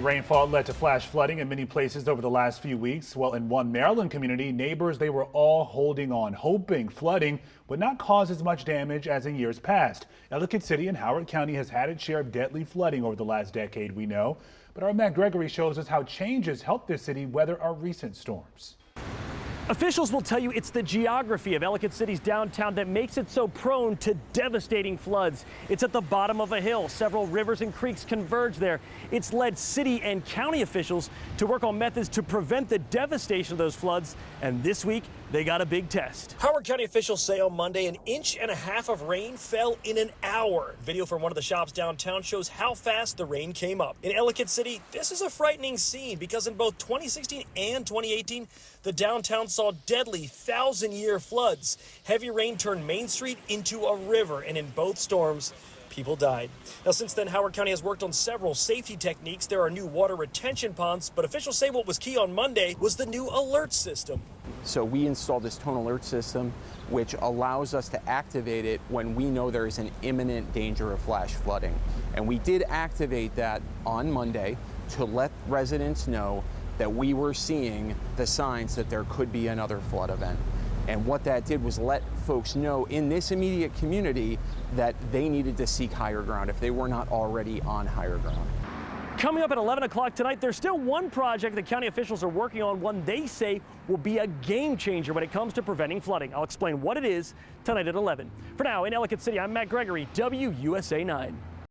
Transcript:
Rainfall led to flash flooding in many places over the last few weeks. Well, in one Maryland community, neighbors, they were all holding on, hoping flooding would not cause as much damage as in years past. Ellicott City in Howard County has had its share of deadly flooding over the last decade, we know. But our Matt Gregory shows us how changes helped this city weather our recent storms. Officials will tell you it's the geography of Ellicott City's downtown that makes it so prone to devastating floods. It's at the bottom of a hill. Several rivers and creeks converge there. It's led city and county officials to work on methods to prevent the devastation of those floods. And this week, they got a big test. Howard County officials say on Monday, 1.5 inches of rain fell in an hour. Video from one of the shops downtown shows how fast the rain came up. In Ellicott City, this is a frightening scene because in both 2016 and 2018, the downtown saw deadly 1,000-year floods. Heavy rain turned Main Street into a river, and in both storms, people died. Now, since then, Howard County has worked on several safety techniques. There are new water retention ponds, but officials say what was key on Monday was the new alert system. So we installed this tone alert system, which allows us to activate it when we know there is an imminent danger of flash flooding. And we did activate that on Monday to let residents know that we were seeing the signs that there could be another flood event. And what that did was let folks know in this immediate community that they needed to seek higher ground if they were not already on higher ground. Coming up at 11 o'clock tonight, there's still one project the county officials are working on, one they say will be a game changer when it comes to preventing flooding. I'll explain what it is tonight at 11. For now, in Ellicott City, I'm Matt Gregory, WUSA 9.